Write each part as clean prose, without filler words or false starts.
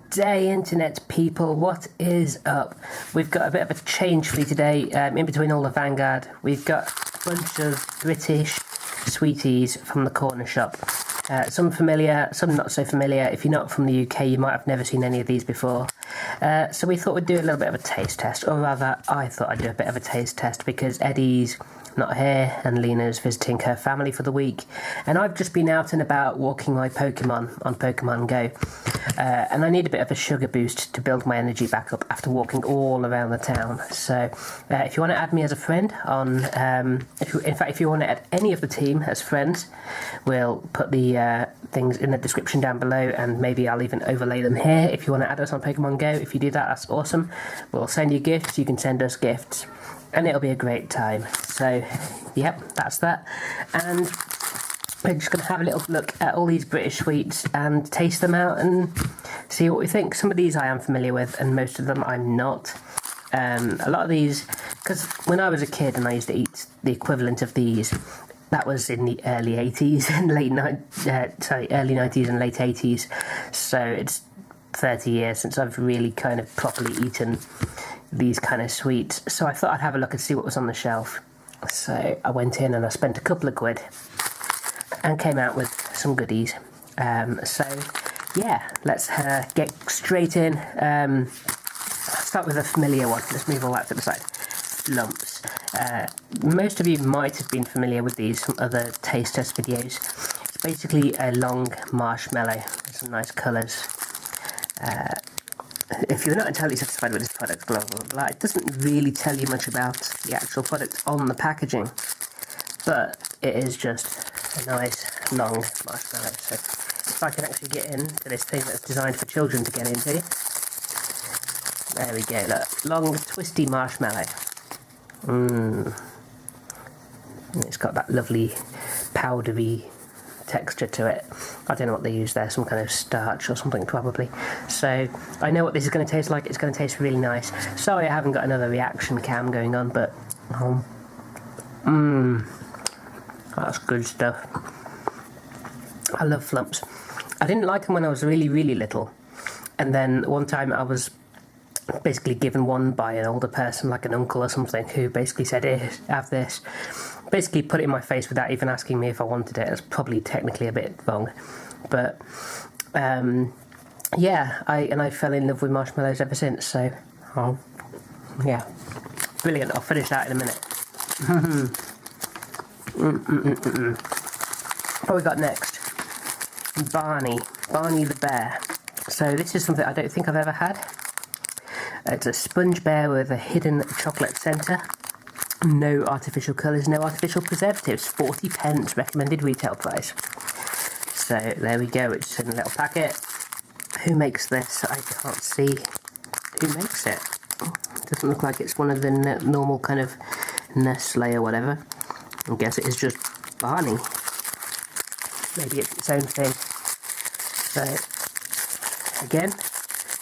day, internet people. What is up? We've got a bit of a change for you today. In between all the Vanguard, we've got a bunch of British sweeties from the corner shop. Some familiar, some not so familiar. If you're not from the UK, you might have never seen any of these before. So we thought we'd do a little bit of a taste test, or rather, I thought I'd do a bit of a taste test because Eddie's not here and Lena's visiting her family for the week, and I've just been out and about walking my Pokemon on Pokemon Go, and I need a bit of a sugar boost to build my energy back up after walking all around the town. So if you want to add me as a friend on, if you want to add any of the team as friends, we'll put the things in the description down below, and maybe I'll even overlay them here if you want to add us on Pokemon Go. If you do that, that's awesome. We'll send you gifts, you can send us gifts, and it'll be a great time. So, yep, that's that. And we're just going to have a little look at all these British sweets and taste them out and see what we think. Some of these I am familiar with, and most of them I'm not. A lot of these, because when I was a kid and I used to eat the equivalent of these, that was in the early 80s and early 90s and late 80s. So it's 30 years since I've really kind of properly eaten these kind of sweets, so I thought I'd have a look and see what was on the shelf. So I went in and I spent a couple of quid and came out with some goodies. So yeah, let's get straight in. Start with a familiar one. Let's move all that to the side. Lumps. Most of you might have been familiar with these from other taste test videos. It's basically a long marshmallow with some nice colours. If you're not entirely satisfied with this product, blah, blah, blah, it doesn't really tell you much about the actual product on the packaging, but it is just a nice long marshmallow. So if I can actually get into this thing that's designed for children to get into, there we go, look, long twisty marshmallow. And it's got that lovely powdery texture to it. I don't know what they use there, some kind of starch or something probably. So I know what this is going to taste like. It's going to taste really nice. Sorry I haven't got another reaction cam going on, but that's good stuff. I love Flumps. I didn't like them when I was really, really little, and then one time I was basically given one by an older person, like an uncle or something, who basically said, "Here, have this." Basically put it in my face without even asking me if I wanted it. It's probably technically a bit wrong, but yeah, I fell in love with marshmallows ever since. So yeah, brilliant. I'll finish that in a minute. What we got next? Barney the bear. So this is something I don't think I've ever had. It's a sponge bear with a hidden chocolate centre. No artificial colours, no artificial preservatives. 40p recommended retail price. So there we go, it's in a little packet. Who makes this? I can't see who makes it. Doesn't look like it's one of the normal kind of Nestle or whatever. I guess it is just Barney. Maybe it's its own thing. So again,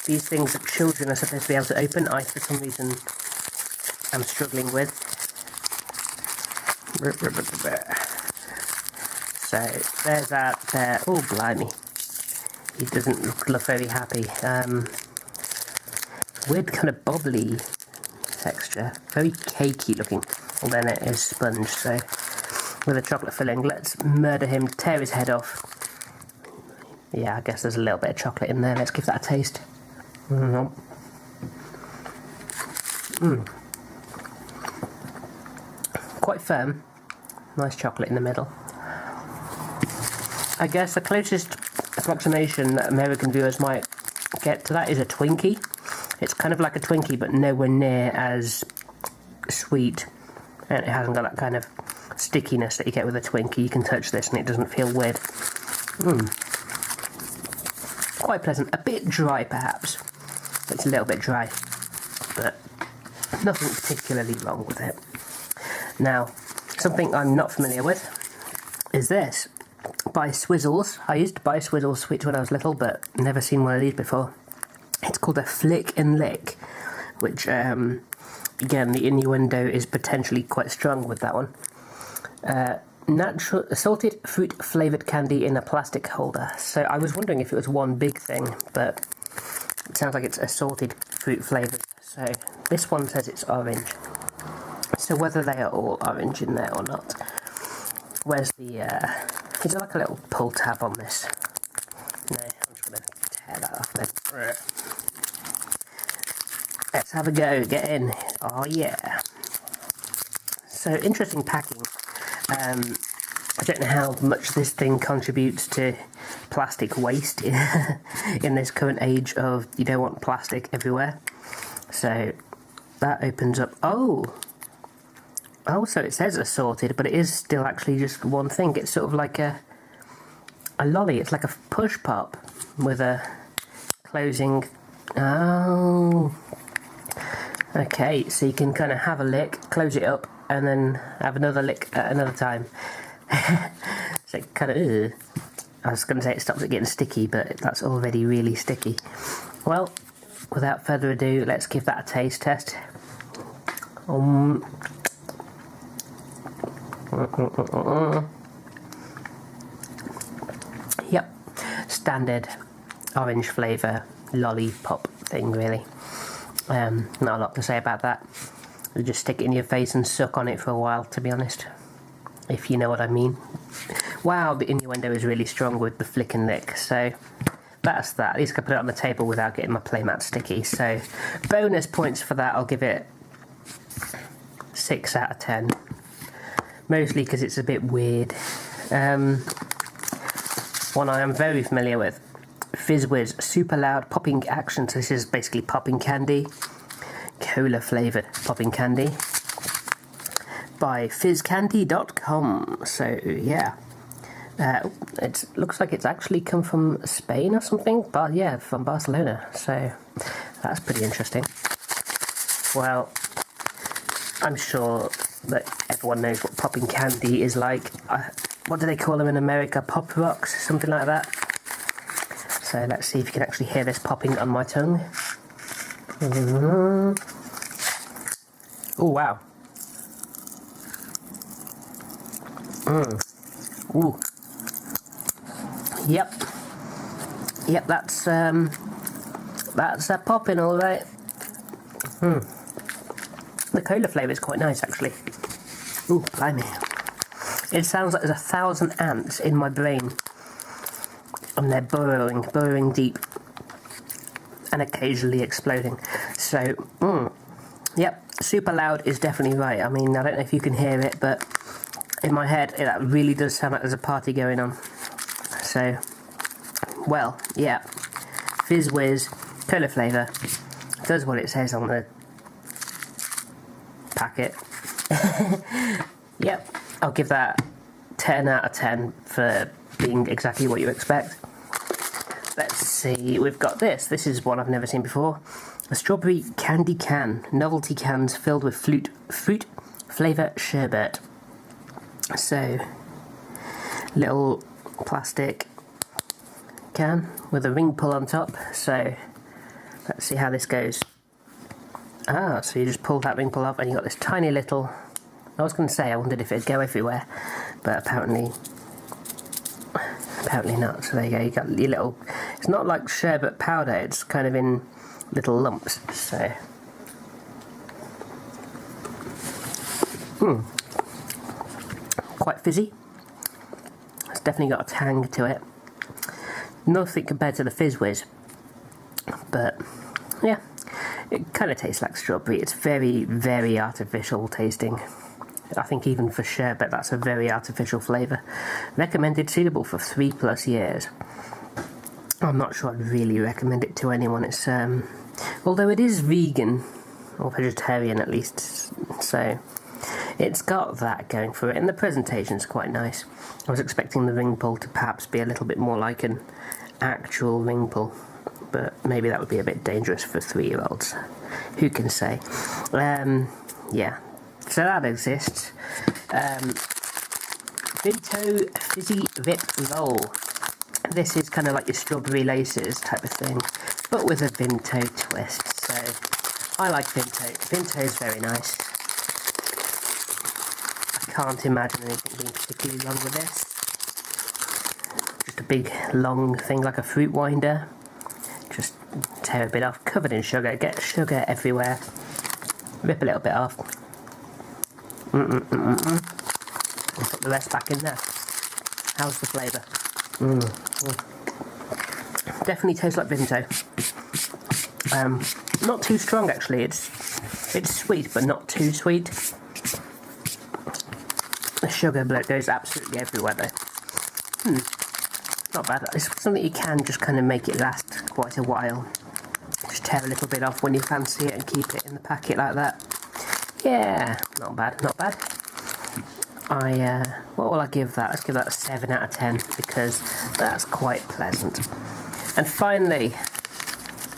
these things that children are supposed to be able to open, I for some reason am struggling with. So there's that there. Oh blimey, he doesn't look very happy. Weird kind of bubbly texture, very cakey looking, and then it is sponge. So with a chocolate filling, let's murder him, tear his head off. Yeah, I guess there's a little bit of chocolate in there. Let's give that a taste. Quite firm, nice chocolate in the middle. I guess the closest approximation that American viewers might get to that is a Twinkie. It's kind of like a Twinkie, but nowhere near as sweet, and it hasn't got that kind of stickiness that you get with a Twinkie. You can touch this and it doesn't feel weird. Quite pleasant, a bit dry perhaps. It's a little bit dry, but nothing particularly wrong with it. Now, something I'm not familiar with is this, by Swizzles. I used to buy Swizzles sweets when I was little, but never seen one of these before. It's called a Flick and Lick, which, again, the innuendo is potentially quite strong with that one. Natural salted fruit flavoured candy in a plastic holder. So I was wondering if it was one big thing, but It sounds like it's assorted fruit flavours. So this one says it's orange. So whether they are all orange in there or not. Where's the, is there like a little pull tab on this? No, I'm just going to tear that off then. Let's have a go, get in. Oh yeah. So interesting packing. I don't know how much this thing contributes to plastic waste in this current age of you don't want plastic everywhere. So that opens up. Oh, so it says assorted, but it is still actually just one thing. It's sort of like a lolly. It's like a push pop with a closing. Oh, okay. So you can kind of have a lick, close it up, and then have another lick at another time. So it kind of. I was going to say it stops it getting sticky, but that's already really sticky. Well, without further ado, let's give that a taste test. Yep, standard orange flavour lollipop thing, really. Not a lot to say about that. You just stick it in your face and suck on it for a while, to be honest, if you know what I mean. Wow, the innuendo is really strong with the flick and lick, so that's that. At least I can put it on the table without getting my playmat sticky. So bonus points for that. I'll give it 6 out of 10. Mostly because it's a bit weird. One I am very familiar with, Fizzwiz Super Loud Popping Action. So this is basically popping candy, cola flavoured popping candy, by fizzcandy.com. So yeah, it looks like it's actually come from Spain or something, but yeah, from Barcelona. So that's pretty interesting. Well, I'm sure that everyone knows what popping candy is like. What do they call them in America? Pop rocks, something like that. So let's see if you can actually hear this popping on my tongue. Oh wow. Ooh. Yep, that's a popping, all right. The cola flavour is quite nice, actually. Ooh, blimey. It sounds like there's 1,000 ants in my brain, and they're burrowing deep, and occasionally exploding. So, yep, super loud is definitely right. I mean, I don't know if you can hear it, but in my head, that really does sound like there's a party going on. So, well, yeah, Fizzwiz, cola flavour, does what it says on the packet. Yep, I'll give that 10 out of 10 for being exactly what you expect. Let's see, we've got this. This is one I've never seen before. A strawberry candy can. Novelty cans filled with fruit flavour sherbet. So, little plastic can with a ring pull on top. So, let's see how this goes. Ah, so you just pull that ring pull off and you got this tiny little... I was going to say, I wondered if it'd go everywhere, but apparently not. So there you go, you got your little... It's not like sherbet powder, it's kind of in little lumps, so... Quite fizzy. It's definitely got a tang to it. Nothing compared to the Fizzwiz, but yeah, it kind of tastes like strawberry. It's very, very artificial tasting. I think even for sherbet, that's a very artificial flavour. Recommended suitable for 3+ years. I'm not sure I'd really recommend it to anyone. It's although it is vegan, or vegetarian at least, so it's got that going for it, and the presentation's quite nice. I was expecting the ring pull to perhaps be a little bit more like an actual ring pull, but maybe that would be a bit dangerous for 3-year-olds. Who can say? Yeah, so that exists. Vinto Fizzy Rip Roll. This is kind of like your strawberry laces type of thing, but with a Vinto twist. So I like Vinto. Vinto is very nice. I can't imagine anything being particularly wrong with this. Just a big long thing like a fruit winder. Just tear a bit off, covered in sugar, get sugar everywhere. Rip a little bit off. And put the rest back in there. How's the flavour? Definitely tastes like Vimto. Not too strong actually, it's sweet but not too sweet. The sugar bloat goes absolutely everywhere though. Not bad. It's something you can just kind of make it last quite a while. Just tear a little bit off when you fancy it and keep it in the packet like that. Yeah, not bad, not bad. What will I give that? Let's give that a 7 out of 10 because that's quite pleasant. And finally,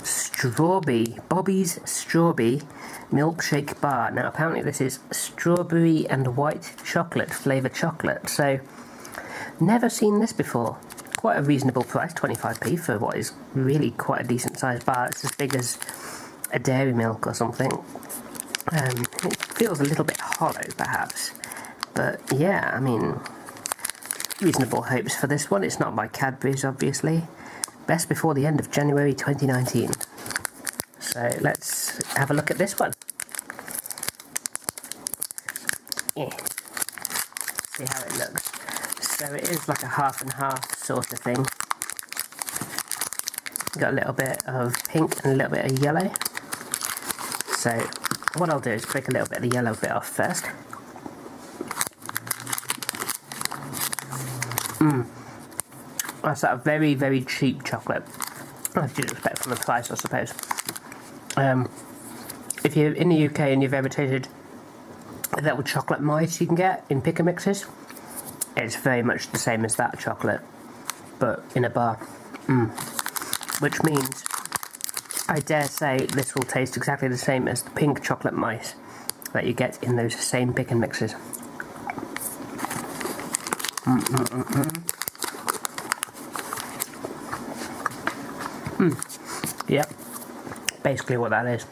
Strawbebe, Bobby's Strawbebe milkshake bar. Now apparently this is strawberry and white chocolate, flavoured chocolate. So, never seen this before. Quite a reasonable price, 25p for what is really quite a decent sized bar. It's as big as a Dairy Milk or something. It feels a little bit hollow perhaps. But yeah, I mean, reasonable hopes for this one. It's not by Cadbury's obviously. Best before the end of January 2019. So let's have a look at this one. Yeah. See how it looks. So it is like a half and half sort of thing. Got a little bit of pink and a little bit of yellow. So what I'll do is break a little bit of the yellow bit off first. That's that very, very cheap chocolate. As you'd expect from the price, I suppose. If you're in the UK and you've ever tasted the little chocolate mice you can get in pick and mixes, it's very much the same as that chocolate, but in a bar. Which means, I dare say, this will taste exactly the same as the pink chocolate mice that you get in those same pick and mixes. Yep, basically what that is.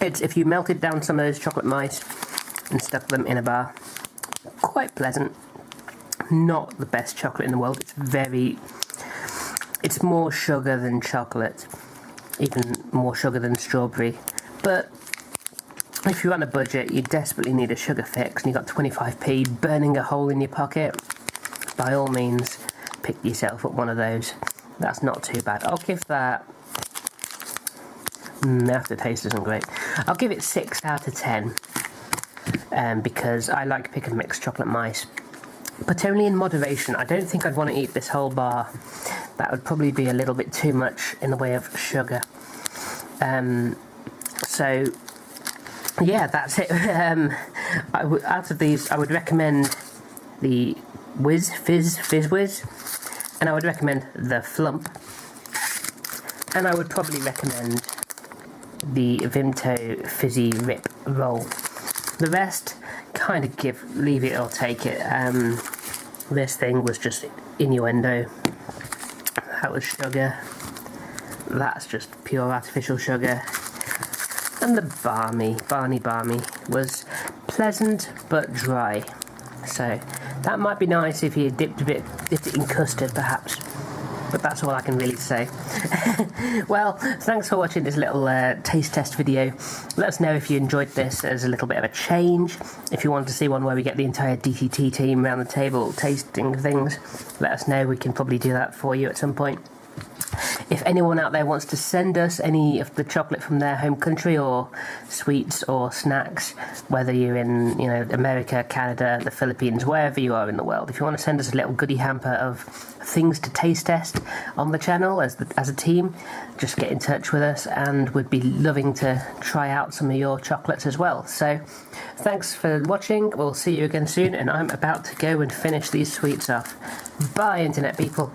It's if you melted down some of those chocolate mice and stuck them in a bar. Quite pleasant. Not the best chocolate in the world. It's more sugar than chocolate, even more sugar than strawberry. But if you're on a budget, you desperately need a sugar fix, and you got 25p burning a hole in your pocket, by all means, pick yourself up one of those. That's not too bad. I'll give that... the aftertaste isn't great. I'll give it 6 out of 10. Because I like pick and mix chocolate mice. But only in moderation. I don't think I'd want to eat this whole bar. That would probably be a little bit too much in the way of sugar. So, yeah, that's it. Out of these, I would recommend the Fizz Whiz. And I would recommend the Flump. And I would probably recommend the Vimto Fizzy Rip Roll. The rest, kind of leave it or take it. This thing was just innuendo. That was sugar. That's just pure artificial sugar. And the Barney was pleasant but dry. So that might be nice if you dipped it in custard perhaps. But that's all I can really say. Well, thanks for watching this little taste test video. Let us know if you enjoyed this as a little bit of a change. If you want to see one where we get the entire DTT team around the table tasting things, let us know. We can probably do that for you at some point. If anyone out there wants to send us any of the chocolate from their home country or sweets or snacks, whether you're in America, Canada, the Philippines, wherever you are in the world, if you want to send us a little goodie hamper of things to taste test on the channel as a team, just get in touch with us and we'd be loving to try out some of your chocolates as well. So thanks for watching. We'll see you again soon, and I'm about to go and finish these sweets off. Bye, internet people.